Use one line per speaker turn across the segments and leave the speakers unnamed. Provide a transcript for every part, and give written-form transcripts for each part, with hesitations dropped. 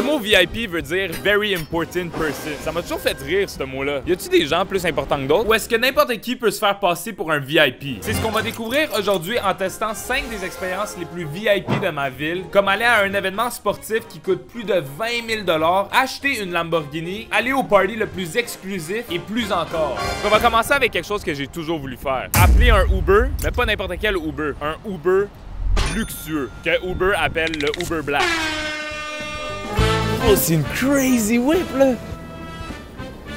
Le mot VIP veut dire Very Important Person. Ça m'a toujours fait rire, ce mot-là. Y a-tu des gens plus importants que d'autres? Ou est-ce que n'importe qui peut se faire passer pour un VIP? C'est ce qu'on va découvrir aujourd'hui en testant 5 des expériences les plus VIP de ma ville, comme aller à un événement sportif qui coûte plus de 20 000 $, acheter une Lamborghini, aller au party le plus exclusif et plus encore. On va commencer avec quelque chose que j'ai toujours voulu faire. Appeler un Uber, mais pas n'importe quel Uber. Un Uber luxueux, que Uber appelle le Uber Black. Oh, c'est une crazy whip, là!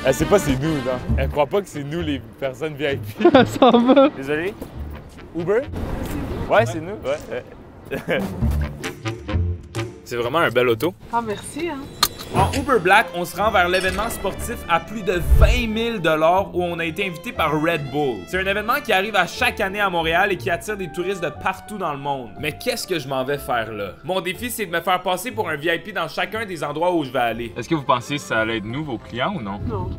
Elle sait pas c'est nous, non? Elle croit pas que c'est nous les personnes VIP.
Ça va!
Désolé? Uber? Ouais, c'est nous. Ouais. C'est vraiment un bel auto.
Ah, merci, hein.
En Uber Black, on se rend vers l'événement sportif à plus de 20 000 $ où on a été invité par Red Bull. C'est un événement qui arrive à chaque année à Montréal et qui attire des touristes de partout dans le monde. Mais qu'est-ce que je m'en vais faire là? Mon défi, c'est de me faire passer pour un VIP dans chacun des endroits où je vais aller. Est-ce que vous pensez que ça allait être nous, vos clients, ou non?
Non.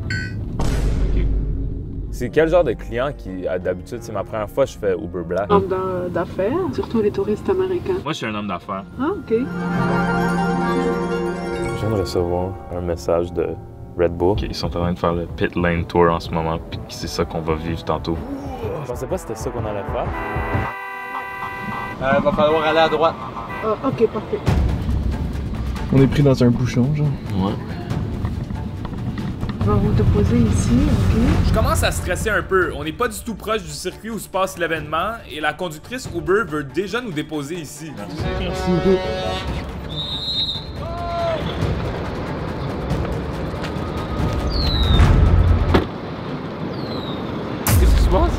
C'est quel genre de client qui, d'habitude, c'est ma première fois que je fais Uber Black?
Homme d'affaires, surtout les touristes américains.
Moi, je suis un homme d'affaires.
Ah, OK.
Je viens de recevoir un message de Red Bull. Okay, ils sont en train de faire le pit lane tour en ce moment, puis c'est ça qu'on va vivre tantôt. Je pensais pas que c'était ça qu'on allait faire.
Va falloir aller à droite.
Ah, OK, parfait.
On est pris dans un bouchon, genre.
Ouais.
On va vous déposer ici, OK?
Je commence à stresser un peu. On n'est pas du tout proche du circuit où se passe l'événement et la conductrice Uber veut déjà nous déposer ici.
Merci.
Qu'est-ce qui se passe?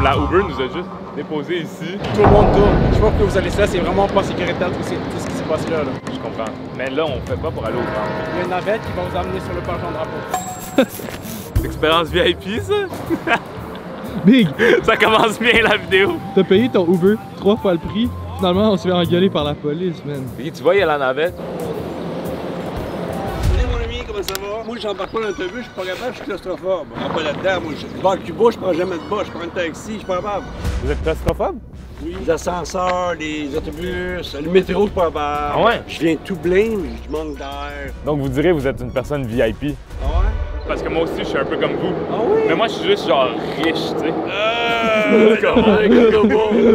La Uber nous a juste déposé ici.
Tout le monde tourne. Je pense que vous allez ça, c'est vraiment pas sécuritaire tout ce qui se passe là.
Je comprends. Mais là, on fait pas pour aller au grand.
Il y a une navette qui va vous amener sur le parc Jean-Drapeau.
Expérience VIP, ça?
Big!
Ça commence bien la vidéo.
T'as payé ton Uber 3 fois le prix. Finalement, on se fait engueuler par la police, man.
Et tu vois, il y a la navette.
Salut mon ami, comment ça va? Moi, j'embarque pas dans l'autobus, je suis pas capable, je suis claustrophobe. Je rentre pas là-dedans, moi, je vais à Cuba, je prends jamais de bas, je prends un taxi, je suis pas capable.
Vous êtes claustrophobe?
Oui. Les ascenseurs, les autobus, le métro, je suis pas capable.
Ah ouais?
Je viens tout blême, je manque d'air.
Donc vous direz que vous êtes une personne VIP.
Ah ouais?
Parce que moi aussi, je suis un peu comme vous.
Ah oui?
Mais moi, je suis juste genre riche, tu sais.
Comment?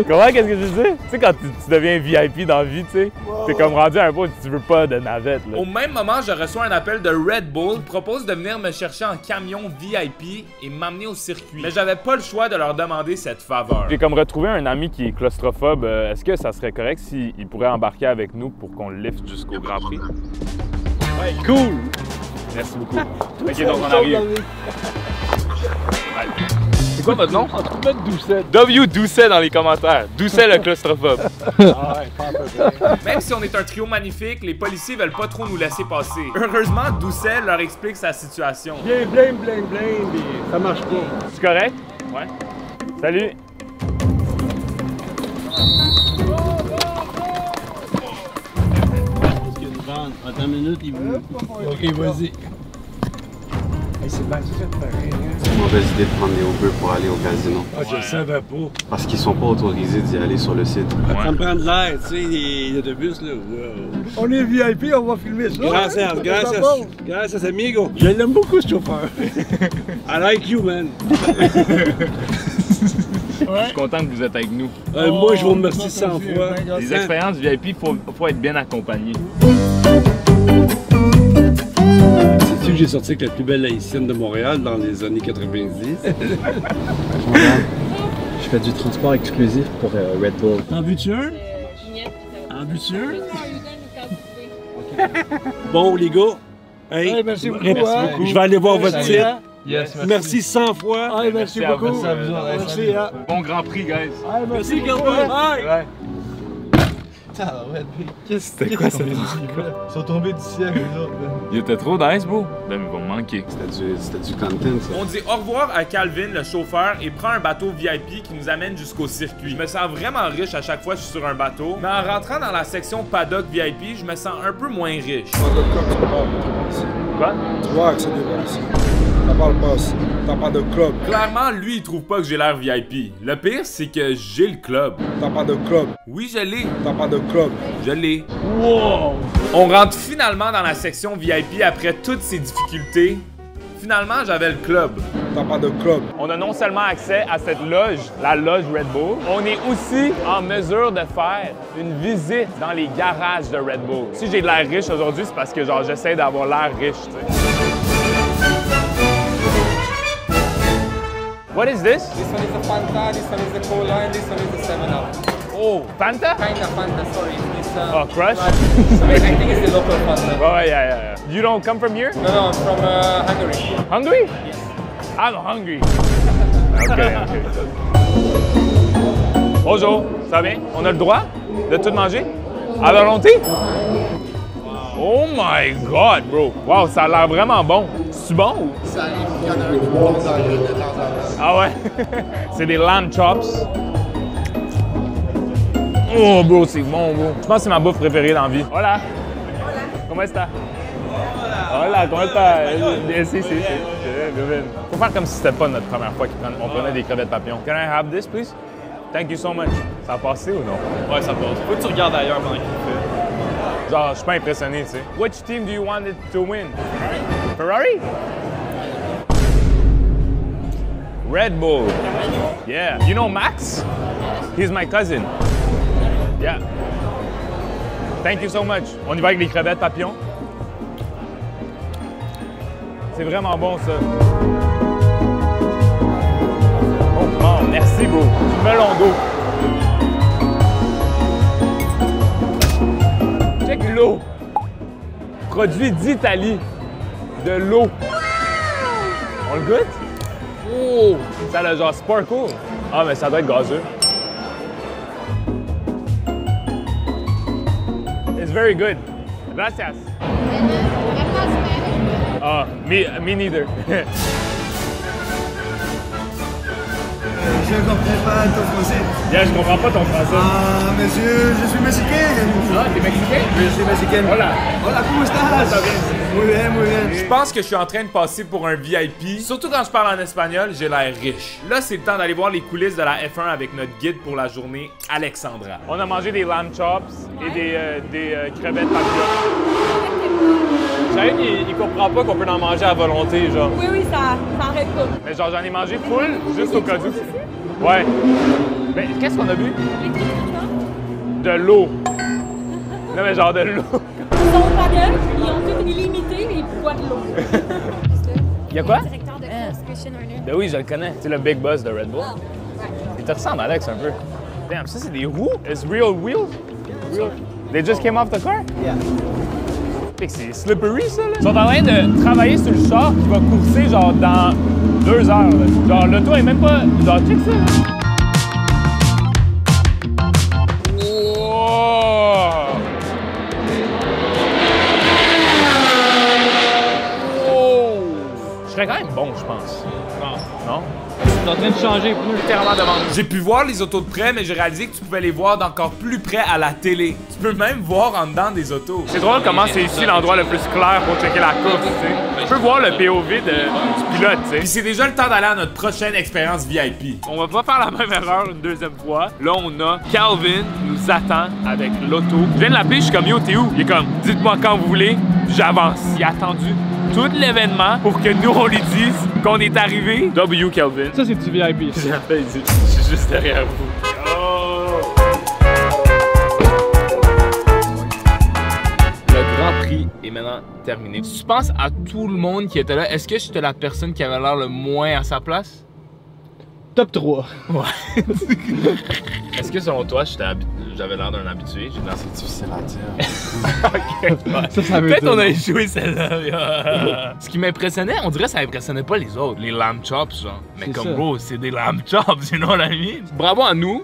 Comment, qu'est-ce que je dis? Tu sais, quand tu deviens VIP dans la vie, tu sais, t'es comme rendu à un point où tu veux pas de navette, là. Au même moment, je reçois un appel de Red Bull qui propose de venir me chercher en camion VIP et m'amener au circuit. Mais j'avais pas le choix de leur demander cette faveur. J'ai comme retrouvé un ami qui est claustrophobe. Est-ce que ça serait correct s'il pourrait embarquer avec nous pour qu'on le lift jusqu'au Grand Prix?
Ouais, cool!
Merci beaucoup. Ok, donc on arrive. C'est quoi votre nom?
On trouve mettre Doucet.
W Doucet dans les commentaires. Doucet le claustrophobe.
Ah ouais, pas un peu bien.
Même si on est un trio magnifique, les policiers veulent pas trop nous laisser passer. Heureusement, Doucet leur explique sa situation.
Bien blême, et ça marche pas.
C'est correct? Ouais. Salut.
Attends une minute, il veut. Ok, vas-y. C'est bien fait pareil, hein?
C'est une mauvaise idée de prendre des Uber pour aller au casino.
Ah, je le savais pas.
Parce qu'ils sont pas autorisés d'y aller sur le site.
Ça me prend de l'air, tu sais, les autobus, là. Wow. On est VIP, on va filmer ça. Gracias, amigo. Je l'aime beaucoup, ce chauffeur. I like you, man.
Je suis content que vous êtes avec nous.
Moi, je vous remercie 100 fois.
Les expériences VIP, faut être bien accompagné.
Sais-tu que j'ai sorti avec la plus belle haïtienne de Montréal dans les années 90?
Je fais du transport exclusif pour Red Bull.
En veux-tu un? En veux-tu un? Bon, les gars. Hey, merci beaucoup. Je vais aller voir votre site.
Yes,
merci 100 fois.
Merci beaucoup.
Merci à vous.
Merci.
Bon Grand Prix, guys.
Merci, Gilbert.
C'était quoi cette musique?
Ils sont tombés du ciel, les autres.
Il était trop nice, bro. Ben, ils vont me manquer.
C'était du content, ça.
On dit au revoir à Calvin, le chauffeur, et prend un bateau VIP qui nous amène jusqu'au circuit. Je me sens vraiment riche à chaque fois que je suis sur un bateau, mais en rentrant dans la section paddock VIP, je me sens un peu moins riche. Quoi?
Tu vois que c'est des ici. T'as pas le boss, t'as pas de club.
Clairement, lui, il trouve pas que j'ai l'air VIP. Le pire, c'est que j'ai le club.
T'as pas de club.
Oui, je l'ai.
T'as pas de club.
Je l'ai.
Wow!
On rentre finalement dans la section VIP après toutes ces difficultés. Finalement, j'avais le club.
T'as pas de club.
On a non seulement accès à cette loge, la loge Red Bull, on est aussi en mesure de faire une visite dans les garages de Red Bull. Si j'ai de l'air riche aujourd'hui, c'est parce que genre j'essaie d'avoir l'air riche, tu sais. What is this?
This one is the Fanta, this one is the Cola, and this one is the 7-Up.
Oh, Fanta?
Kind of Fanta, sorry. It's,
Oh, Crush?
I think it's the local Fanta.
Oh, yeah. You don't come from here?
No, I'm from Hungary.
Hungry?
Yes.
I'm hungry. Okay. Bonjour, ça va bien? On a le droit de tout manger? À volonté? Oh my God, bro! Wow, ça a l'air vraiment bon. C'est bon ou?
Il y en a un qui tombe dans le de temps en temps.
Ah ouais? C'est des lamb chops. Oh, bro, c'est bon, bro. Je pense que c'est ma bouffe préférée dans la vie. Hola! Comment estás? Hola, comment estás? Si. Faut faire comme si c'était pas notre première fois qu'on prenait des crevettes papillons. Can I have this, please? Thank you so much. Ça a passé ou non?
Ouais, ça passe. Faut que tu regardes ailleurs pendant qu'il fait.
Genre, je suis pas impressionné, tu sais. Which team do you want it to win? Ferrari? Red Bull. Yeah. You know Max? He's my cousin. Yeah. Thank you so much. On y va avec les crevettes papillons. C'est vraiment bon, ça. Oh, merci, bro. Du melon d'eau. Check l'eau. Produit d'Italie. De l'eau. On le goûte? Oh! Ça a le genre sparkle. Ah, mais ça doit être gazeux. It's very good. Gracias. Ah, me neither.
Je comprends pas ton français.
Yeah, je comprends pas ton français.
Ah, monsieur, je suis mexicain.
Ah, t'es mexicain?
Je suis mexicain.
Hola.
Hola, ¿cómo estás?
Ça bien.
Muy bien, muy bien.
Je pense que je suis en train de passer pour un VIP. Surtout quand je parle en espagnol, j'ai l'air riche. Là, c'est le temps d'aller voir les coulisses de la F1 avec notre guide pour la journée, Alexandra. On a mangé des lamb chops et des crevettes papillons.
J'avoue qu'il comprend pas qu'on peut en manger à volonté, genre.
Oui, ça arrête pas.
Mais genre, j'en ai mangé full, juste au cas où. Ouais. Mais qu'est-ce qu'on a bu? De l'eau. Non, mais genre de l'eau.
Ils sont pas gueule, ils ont tout illimité, mais ils boivent de l'eau.
Il y a quoi?
Directeur de course, Christian Horner.
Ben oui, je le connais. C'est le big boss de Red Bull. Il te ressemble, Alex, un peu. Damn, ça, c'est des roues? It's real wheels? Real. They just came off the car?
Yeah.
C'est slippery, ça, là. Ils sont en train de travailler sur le char qui va courser, genre, dans 2 heures, là. Genre, l'auto est même pas... Genre, check ça, là. Je serais quand même bon, je pense. Non?
T'es en train de changer les pneus littéralement devant nous.
J'ai pu voir les autos de près, mais j'ai réalisé que tu pouvais les voir d'encore plus près à la télé. Tu peux même voir en dedans des autos. C'est drôle comment c'est ici l'endroit le plus clair pour checker la course, tu sais. Tu peux voir le POV du pilote, tu sais. Puis c'est déjà le temps d'aller à notre prochaine expérience VIP. On va pas faire la même erreur une deuxième fois. Là, on a Calvin qui nous attend avec l'auto. Je viens de l'appeler, je suis comme, yo, t'es où? Il est comme, dites-moi quand vous voulez, j'avance. Il a attendu tout l'événement pour que nous, on lui dise qu'on est arrivé. W. Calvin.
Ça, c'est du VIP.
J'appelle, je suis juste derrière vous. Oh! Le Grand Prix est maintenant terminé. Tu penses à tout le monde qui était là, est-ce que j'étais la personne qui avait l'air le moins à sa place?
Top 3.
Ouais. Est-ce que selon toi, j'avais l'air d'un habitué?
C'est difficile à dire.
Ok.
Ça veut
Peut-être
dire.
on a échoué celle-là. Ce qui m'impressionnait, on dirait que ça impressionnait pas les autres. Les lamb chops, genre. Mais
C'est
comme
ça.
gros, c'est des lamb chops, you know what I mean? Bravo à nous.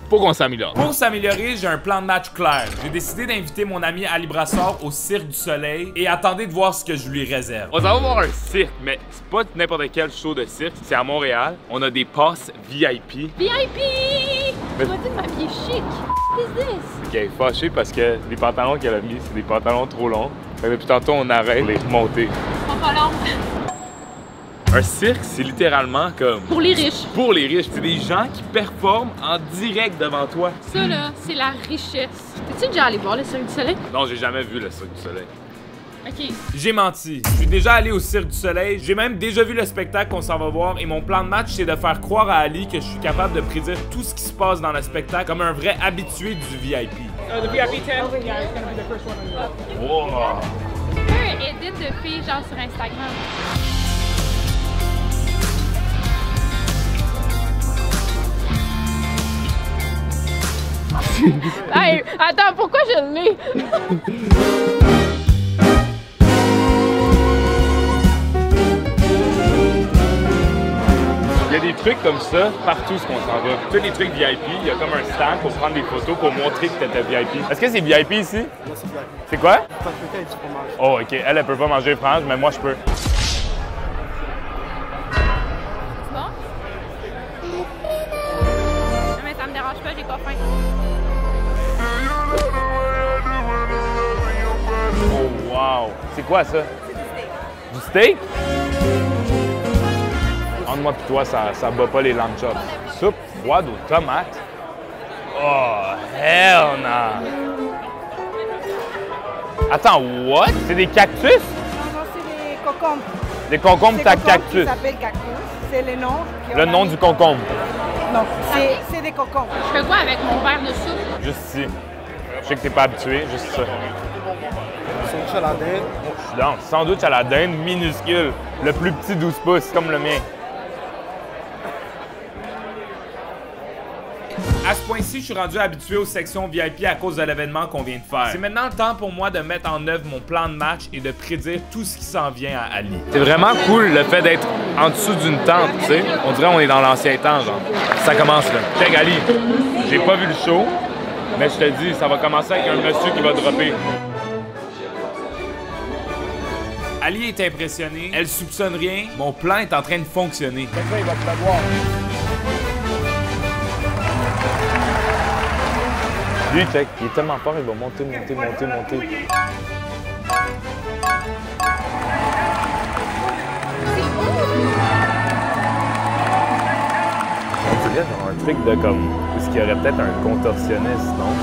Faut qu'on s'améliore. Pour s'améliorer, j'ai un plan de match clair. J'ai décidé d'inviter mon ami Ali Brassard au Cirque du Soleil et attendez de voir ce que je lui réserve. On va voir un cirque, mais c'est pas n'importe quel show de cirque. C'est à Montréal. On a des passes VIP.
VIP! Tu m'as dit de m'habiller chic. Qu'est-ce que c'est?
Ok, fâché parce que les pantalons qu'elle a mis, c'est des pantalons trop longs. Fait que depuis tantôt, on arrête de les remonter.
Mon collant.
Un cirque, c'est littéralement comme...
Pour les riches.
Pour les riches. C'est des gens qui performent en direct devant toi.
Ça, là, c'est la richesse. T'es-tu déjà allé voir le Cirque du Soleil?
Non, j'ai jamais vu le Cirque du Soleil.
OK.
J'ai menti. Je suis déjà allé au Cirque du Soleil. J'ai même déjà vu le spectacle qu'on s'en va voir. Et mon plan de match, c'est de faire croire à Ali que je suis capable de prédire tout ce qui se passe dans le spectacle comme un vrai habitué du VIP.
The VIP 10? Yeah, it's gonna be the first one on your left.
Wow.
Un edit de filles, genre sur Instagram. Hey, attends, pourquoi je l'ai?
Il y a des trucs comme ça partout ce qu'on s'en va. Tous les trucs VIP, il y a comme un stand pour prendre des photos pour montrer que t'étais VIP. Est-ce que c'est VIP ici?
Non, c'est VIP.
C'est quoi?
Paprika et du fromage.
Oh, ok. Elle peut pas manger fromage, mais moi, je peux.
C'est bon? Non, mais ça me dérange pas, j'ai pas faim.
Oh, wow! C'est quoi ça? Du steak? Entre moi et toi, ça bat pas les lamb chops. Soupe froide aux tomates? Oh, hell no! Attends, what? C'est des cactus?
Non, non, c'est des concombres.
Des concombres cactus?
Ça s'appelle cactus. C'est le nom.
Le nom du concombre?
Non, c'est des concombres.
Je fais quoi avec mon verre de soupe?
Juste ici. Je sais que t'es pas habitué, juste ça.
Sandwich à la dinde.
Je suis dans sandwich à la dinde minuscule. Le plus petit 12 pouces, comme le mien. À ce point-ci, je suis rendu habitué aux sections VIP à cause de l'événement qu'on vient de faire. C'est maintenant le temps pour moi de mettre en œuvre mon plan de match et de prédire tout ce qui s'en vient à Ali. C'est vraiment cool le fait d'être en dessous d'une tente, tu sais. On dirait qu'on est dans l'ancien temps, genre. Ça commence là. Check Ali, j'ai pas vu le show, mais je te dis, ça va commencer avec un monsieur qui va dropper. Ali est impressionné, elle soupçonne rien, mon plan est en train de fonctionner.
Il va pleuvoir.
Lui, check, il est tellement fort, il va monter, monter, monter, monter. On dirait genre un truc de comme... Est-ce qu'il y aurait peut-être un contorsionniste, non?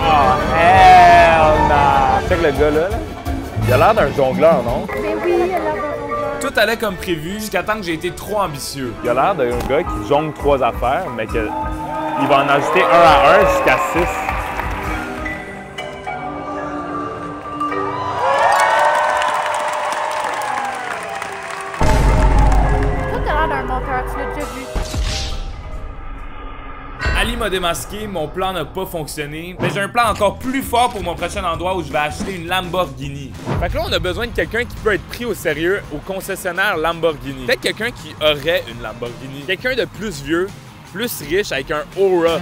Oh, hell no! Check le gars là. Il a l'air d'un jongleur, non?
Mais oui, il a l'air d'un jongleur.
Tout allait comme prévu jusqu'à temps que j'ai été trop ambitieux. Il a l'air d'un gars qui jongle 3 affaires, mais qu'il va en ajouter 1 à 1 jusqu'à 6.
Toi, t'as l'air d'un menteur, tu l'as déjà vu.
Ali m'a démasqué, mon plan n'a pas fonctionné, mais j'ai un plan encore plus fort pour mon prochain endroit où je vais acheter une Lamborghini. Fait que là, on a besoin de quelqu'un qui peut être pris au sérieux au concessionnaire Lamborghini. Peut-être quelqu'un qui aurait une Lamborghini. Quelqu'un de plus vieux, plus riche, avec un aura.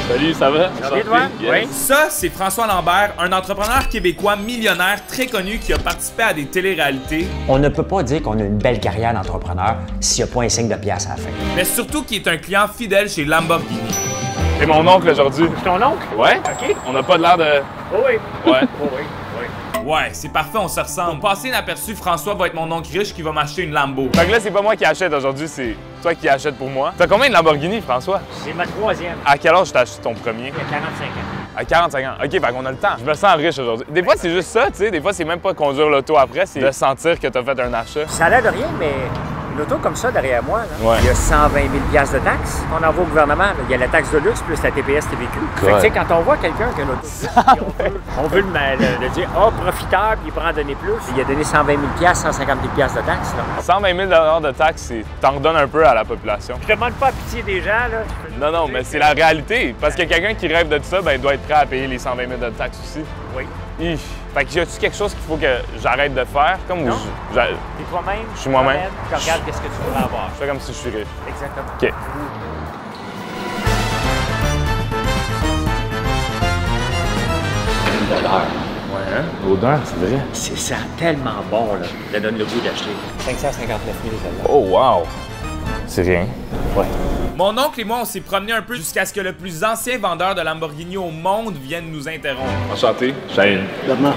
Salut, ça va?
Ça va bien, toi? Oui.
Ça, c'est François Lambert, un entrepreneur québécois millionnaire très connu qui a participé à des téléréalités.
On ne peut pas dire qu'on a une belle carrière d'entrepreneur s'il n'y a pas un signe de pièce à la fin.
Mais surtout qui est un client fidèle chez Lamborghini. C'est mon oncle aujourd'hui.
C'est ton oncle?
Ouais.
OK.
On n'a pas de l'air de...
Oh oui.
Ouais.
Oh oui.
Ouais, c'est parfait, on se ressemble. Pour passer inaperçu, François va être mon oncle riche qui va m'acheter une Lambo. Fait que là, c'est pas moi qui achète aujourd'hui, c'est toi qui achètes pour moi. T'as combien de Lamborghini, François?
C'est ma 3e.
À quel âge t'as acheté ton premier?
Il y a 45 ans.
À 45 ans. OK, fait qu'on a le temps. Je me sens riche aujourd'hui. Des fois, c'est juste ça, tu sais. Des fois, c'est même pas conduire l'auto après, c'est de sentir que t'as fait un achat.
Ça a l'air de rien, mais une auto comme ça derrière moi, là,
ouais.
Il y a 120 000 $ de taxes. On envoie au gouvernement. Là. Il y a la taxe de luxe plus la TPS TVQ. Fait que, tu sais, quand on voit quelqu'un qui a une auto, on veut le dire, oh, profiteur, puis il prend en donner plus. Il a donné 120 000 $, 150 000 $ de taxes. Là.
120 000 $ de taxes, t'en redonnes un peu à la population.
Je demande pas à pitié des gens, là.
Non, non, mais c'est la réalité. Parce que quelqu'un qui rêve de tout ça, ben, il doit être prêt à payer les 120 000 $ de taxes aussi.
Oui.
Fait que y a-tu quelque chose qu'il faut que j'arrête de faire? Comme
non.
T'es
toi-même.
Je suis moi-même.
Tu regardes qu'est-ce que tu voudrais avoir.
Je fais comme si je suis riche.
Exactement.
OK.
L'odeur.
Ouais, hein? L'odeur, c'est vrai.
C'est ça, tellement bon, là. Ça donne le goût d'acheter. 559 000 $.
Oh, wow! C'est rien.
Ouais.
Mon oncle et moi, on s'est promené un peu jusqu'à ce que le plus ancien vendeur de Lamborghini au monde vienne nous interrompre.
Enchanté, Shane.
Bernard.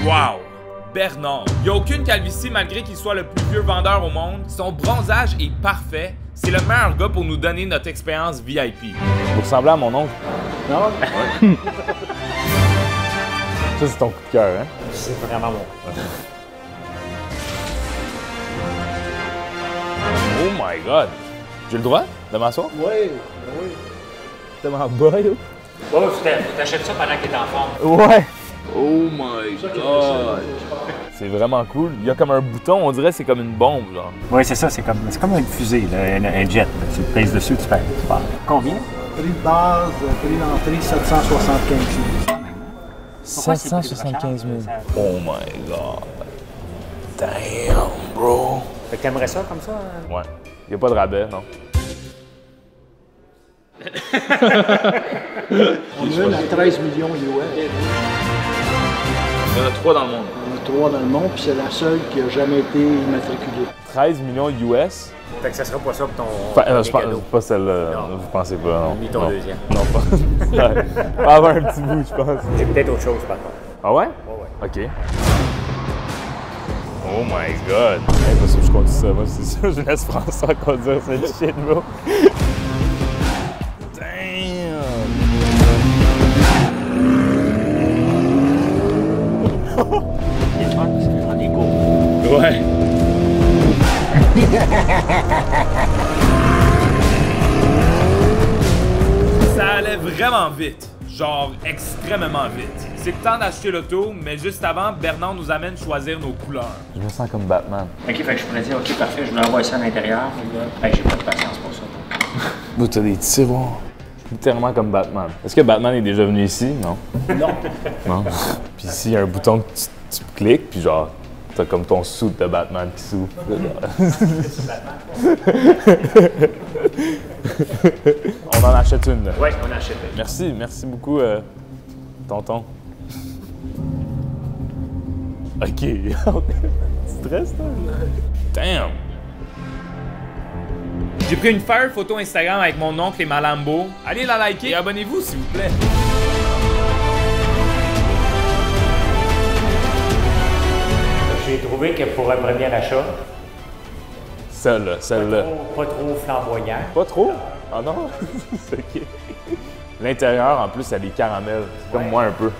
Wow! Bernard. Il n'y a aucune calvitie malgré qu'il soit le plus vieux vendeur au monde. Son bronzage est parfait. C'est le meilleur gars pour nous donner notre expérience VIP.
Vous ressemblez à mon oncle.
Non?
Ouais. Ça, c'est ton coup de cœur, hein?
C'est vraiment bon.
Oh my God! J'ai le droit de m'asseoir?
Oui, oui.
T'es ma boy, là?
Ouais, tu t'achètes ça pendant qu'il est en forme.
Ouais!
Oh my God!
C'est vraiment cool. Il y a comme un bouton, on dirait que c'est comme une bombe, genre.
Oui, c'est ça, c'est comme une fusée, là, un jet. Tu te pèses dessus, tu pars. Combien?
Prix de base, prix d'entrée, 775 000.
775 000. Oh my God! Damn, bro!
Fait que t'aimerais ça comme ça? Hein?
Ouais. Il n'y a pas de rabais, non?
On a 13 millions US.
Il y en a 3 dans le monde.
On a 3 dans le monde, puis c'est la seule qui n'a jamais été immatriculée.
13 millions US?
Fait que ça sera pas ça pour ton.
Je pense pas celle-là. Vous pensez pas, non?
Ni ton deuxième.
Non, pas. Pas avoir un petit bout, je pense.
J'ai peut-être autre chose, par contre.
Ah ouais?
Ouais.
OK. Oh my God! Impossible que je conduise ça, moi, c'est sûr, je laisse François conduire cette shit, bro. Damn!
Il est fun, c'est en égo.
Ouais.
Ça allait vraiment vite. Genre extrêmement vite. C'est le temps d'acheter l'auto, mais juste avant, Bernard nous amène choisir nos couleurs.
Je me sens comme Batman.
Ok, fait que je pourrais dire, ok, parfait, je voulais envoyer ça à l'intérieur. J'ai pas de patience pour ça.
Vous, t'as des tiroirs. Littéralement comme Batman. Est-ce que Batman est déjà venu ici? Non.
Non.
Non. Puis ici, il y a un bouton que tu cliques, puis genre, t'as comme ton suit de Batman qui s'ouvre. On en achète une, là.
Oui, on en achète une.
Merci beaucoup, tonton. OK. Tu stresses, toi?
Damn! J'ai pris une faire photo Instagram avec mon oncle et ma Lambo. Allez la liker et abonnez-vous s'il vous plaît.
J'ai trouvé que pour un premier achat,
Celle-là.
pas trop flamboyant.
Pas trop? Ah non? C'est OK. L'intérieur, en plus, il y a des caramels. C'est comme moi un peu.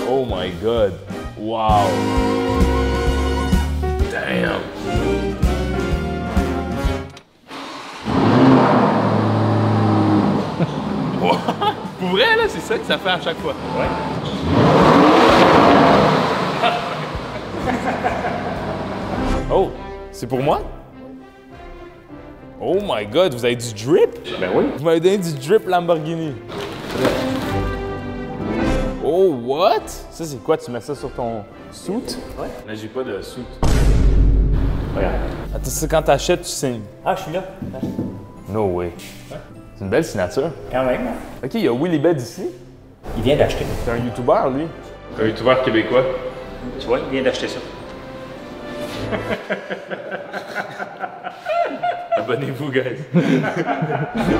Oh my God! Wow! Damn!
Pour vrai, là, c'est ça que ça fait à chaque fois.
Ouais.
Oh! C'est pour moi? Oh my God! Vous avez du drip?
Ben oui.
Vous m'avez donné du drip Lamborghini. Oh, what? Ça, c'est quoi? Tu mets ça sur ton suit?
Ouais.
Là, j'ai pas de suit.
Regarde.
Attends, c'est quand t'achètes, tu signes.
Ah, je suis là.
No way. C'est une belle signature.
Quand même.
OK, il y a Willy Bed ici.
Il vient d'acheter.
C'est un YouTuber, lui.
Un youtubeur québécois.
Tu vois, il vient d'acheter ça.
Abonnez-vous, guys.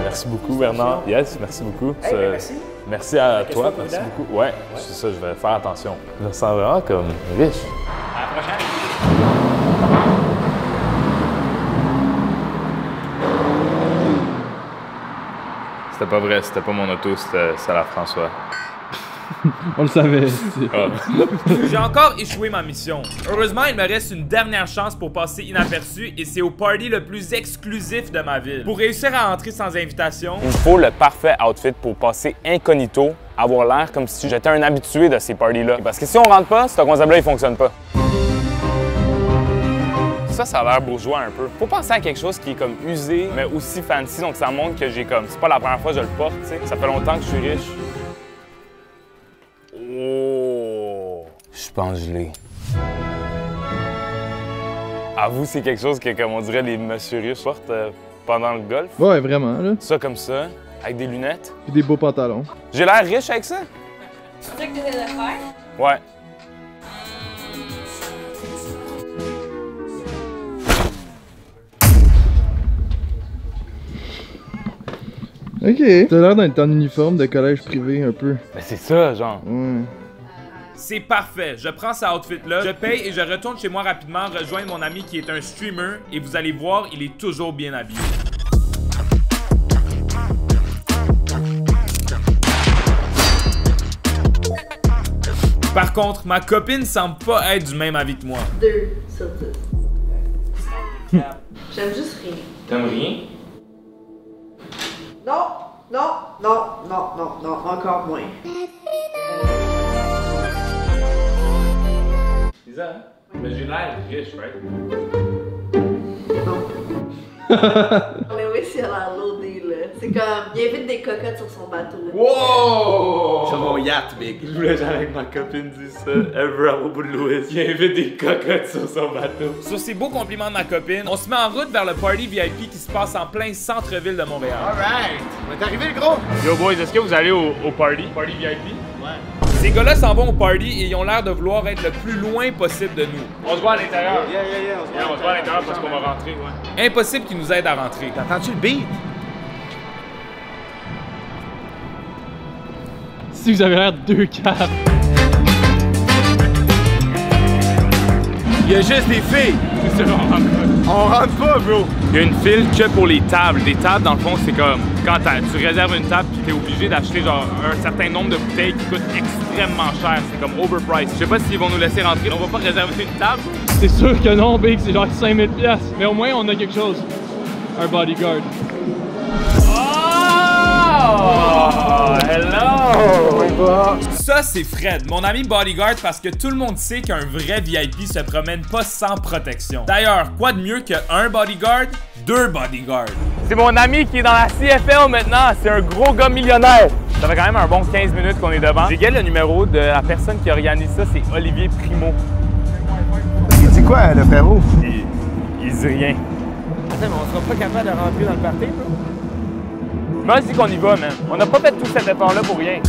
Merci beaucoup, Bernard. Yes, merci beaucoup.
Hey, merci.
Merci à
Qu'est-ce
toi,
que
merci
tu veux
beaucoup. Ouais, c'est ça, je vais faire attention. Je me sens vraiment comme riche.
À la prochaine.
C'était pas vrai, c'était pas mon auto, c'était la François.
On le savait.
J'ai encore échoué ma mission. Heureusement, il me reste une dernière chance pour passer inaperçu et c'est au party le plus exclusif de ma ville. Pour réussir à entrer sans invitation,
il me faut le parfait outfit pour passer incognito, avoir l'air comme si j'étais un habitué de ces parties-là. Parce que si on rentre pas, ce concept-là, il fonctionne pas. Ça a l'air bourgeois un peu. Faut penser à quelque chose qui est comme usé, mais aussi fancy, donc ça montre que j'ai comme... C'est pas la première fois que je le porte, tu sais. Ça fait longtemps que je suis riche. Oh! Je pense que je l'ai. À vous, c'est quelque chose que, comme on dirait, les monsieur riches portent pendant le golf?
Ouais, vraiment, là.
Ça comme ça, avec des lunettes.
Puis des beaux pantalons.
J'ai l'air riche avec ça?
C'est ça que tu veux faire?
Ouais.
Ok. T'as l'air d'être en uniforme de collège privé un peu.
Ben c'est ça, genre.
Ouais.
C'est parfait, je prends ce outfit-là, je paye et je retourne chez moi rapidement rejoindre mon ami qui est un streamer et vous allez voir, il est toujours bien habillé. Par contre, ma copine semble pas être du même avis que moi.
2 sur 10. J'aime juste rien.
T'aimes rien?
Non, non, non, non, non, non, encore moins.
C'est ça, hein? Mais j'ai l'air riche, right?
Mais oui, c'est à l'air loadé, là. C'est comme, il invite des cocottes sur son bateau.
Wow!
Sur mon yacht, big.
Je voulais jamais que ma copine dise ça. Ever à propos de Louis. Il invite des cocottes sur son bateau.
Sur ces beaux compliments de ma copine, on se met en route vers le party VIP qui se passe en plein centre-ville de Montréal.
Alright! On est arrivé, le gros!
Yo boys, est-ce que vous allez au party? Party VIP?
Ouais.
Ces gars-là s'en vont au party et ils ont l'air de vouloir être le plus loin possible de nous.
On se voit à l'intérieur.
Yeah,
On se voit à l'intérieur parce qu'on va rentrer, ouais.
Impossible qu'ils nous aident à rentrer.
T'entends-tu le beat?
Si vous avez l'air de deux caves.
Il y a juste des filles!
C'est ça,
On rentre pas, bro!
Il y a une file que pour les tables. Des tables, dans le fond, c'est comme quand tu réserves une table puis t'es obligé d'acheter genre un certain nombre de bouteilles qui coûtent extrêmement cher. C'est comme overpriced. Je sais pas s'ils vont nous laisser rentrer. On va pas réserver une table.
C'est sûr que non, Big, c'est genre 5000$. Mais au moins, on a quelque chose. Un bodyguard.
Oh! Hello! Ça, c'est Fred, mon ami bodyguard, parce que tout le monde sait qu'un vrai VIP se promène pas sans protection. D'ailleurs, quoi de mieux qu'un bodyguard? 2 bodyguards.
C'est mon ami qui est dans la CFL maintenant. C'est un gros gars millionnaire. Ça fait quand même un bon 15 minutes qu'on est devant. J'ai gagné le numéro de la personne qui organise ça, c'est Olivier Primo.
Il dit quoi, le frérot?
Il dit rien.
Attends, mais on sera pas capable de rentrer dans le party, bro?
Moi, je dis qu'on y va, man. On n'a pas fait tout cet effort-là pour rien.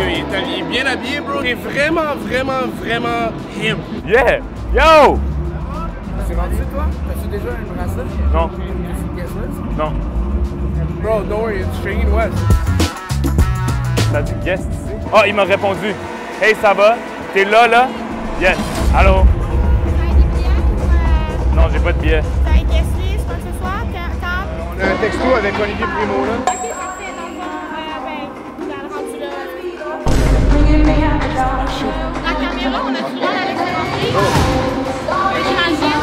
Il est bien habillé, bro. Il est vraiment, vraiment, vraiment him.
Yeah! Yo!
C'est rendu, toi? T'as-tu déjà une bracelet?
Non.
Tu guest
Non.
Bro, don't worry, it's Shane West.
T'as du guest ici? Oh, il m'a répondu. Hey, ça va? T'es là, là? Yes. Allô? Non, j'ai pas de billets.
T'as une guest list, quoi que ce soit?
On a un texto avec Olivier Primo, là.
Ok, parfait. Donc, vous allez rendu là. La caméra, on a du droit d'aller se montrer. J'imagine.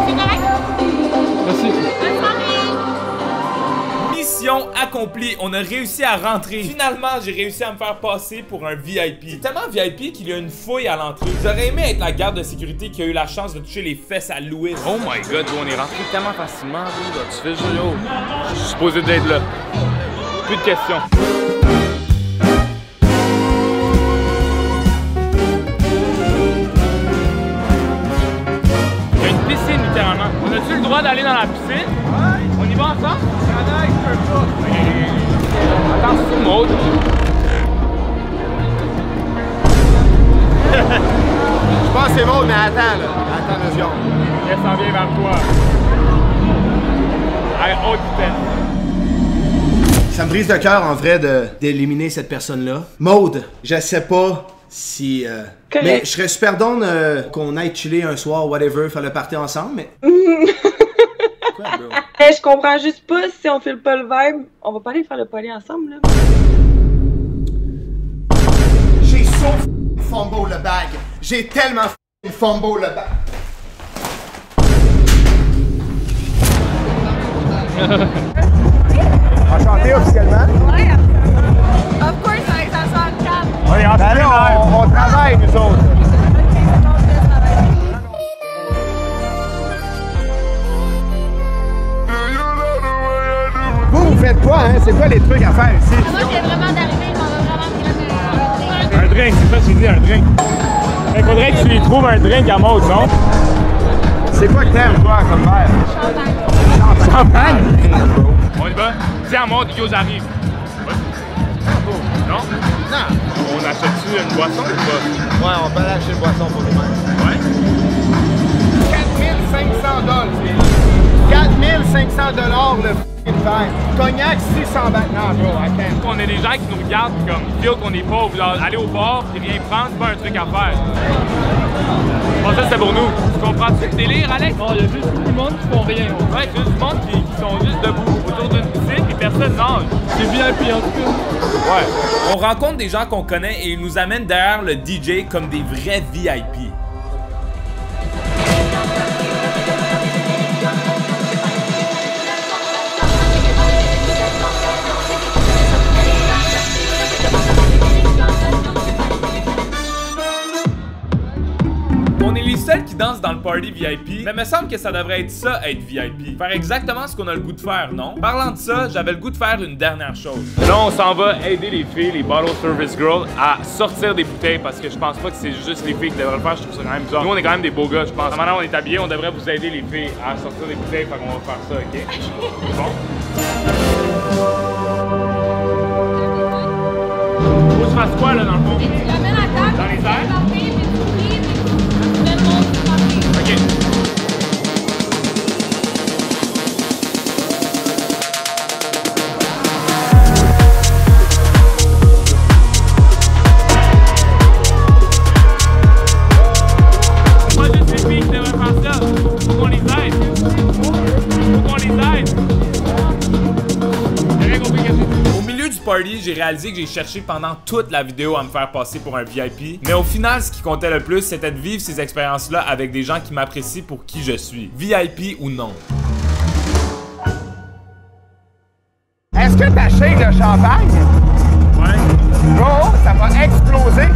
C'est correct?
Merci.
Bonne soirée.
Mission accomplie, on a réussi à rentrer. Finalement, j'ai réussi à me faire passer pour un VIP. C'est tellement VIP qu'il y a une fouille à l'entrée. J'aurais aimé être la garde de sécurité qui a eu la chance de toucher les fesses à Louis.
Oh my god, on est rentré tellement facilement, là. Tu fais juste, yo. Je suis supposé d'être là. Plus de questions. Il y a une piscine, littéralement. On a-tu le droit d'aller dans la piscine? Ouais. On y va ensemble? Attends, c'est Maud.
Je pense que c'est bon, mais attends, là. Attends 2 secondes.
Elle s'en vient vers toi. À haute vitesse.
Ça me brise le cœur, en vrai, d'éliminer cette personne-là. Maude, je sais pas si... mais je serais super down qu'on aille chiller un soir, whatever, faire le party ensemble, mais...
Quoi, bro? Hey, je comprends juste pas si on fait pas le vibe. On va pas aller faire le party ensemble, là.
J'ai fumble le bag. J'ai tellement fumble le bag.
Enchanté officiellement.
Ouais. Of course, avec ça soit en cap.
Oui, on travaille, nous autres. Vous faites quoi, hein? C'est quoi les trucs à faire ici?
Moi, j'ai vraiment d'arriver, on va vraiment
Un drink, c'est ça, tu dis un drink. Il faudrait que tu lui trouves un drink à Maud, non?
C'est quoi que t'aimes, toi, comme verre?
Champagne.
Champagne? On y va? Dis à Maud, yo, j'arrive. Non? Non. On achète-tu une boisson ou pas?
Ouais, on peut aller acheter une boisson pour nous-mêmes.
Ouais?
$4500 le f***ing verre. Cognac, 600 maintenant, bro. I can't.
On a des gens qui nous regardent pis comme, ils disent qu'on est pauvres. Genre, aller au bar pis rien prendre, c'est pas un truc à faire. Bon, ça, c'est pour nous. Tu comprends-tu le délire, Alex?
Non, il y a juste beaucoup de monde qui font rien.
Ouais, juste du monde qui sont juste debout autour d'une piscine et personne nage.
C'est VIP en tout cas.
Ouais.
On rencontre des gens qu'on connaît et ils nous amènent derrière le DJ comme des vrais VIP. On est les seuls qui dansent dans le party VIP, mais il me semble que ça devrait être ça, être VIP. Faire exactement ce qu'on a le goût de faire, non? Parlant de ça, j'avais le goût de faire une dernière chose.
Là, on s'en va aider les filles, les bottle service girls, à sortir des bouteilles parce que je pense pas que c'est juste les filles qui devraient le faire, je trouve ça quand même bizarre. Nous, on est quand même des beaux gars, je pense. Maintenant, on est habillés, on devrait vous aider les filles à sortir des bouteilles, fait qu'on va faire ça, ok? Bon. Faut que je fasse quoi, là, dans le fond?
Tu ramènes la table,
dans les airs? Ok. Pas juste les filles qui devraient faire ça. Faut qu'on les aide. Faut qu'on les aide. J'ai rien compris qu'est-ce que c'est.
Au milieu du party, j'ai réalisé que j'ai cherché pendant toute la vidéo à me faire passer pour un VIP. Mais au final, ce qui comptait le plus, c'était de vivre ces expériences-là avec des gens qui m'apprécient pour qui je suis. VIP ou non.
Est-ce que t'as shake le champagne?
Ouais.
Bro, ça va exploser.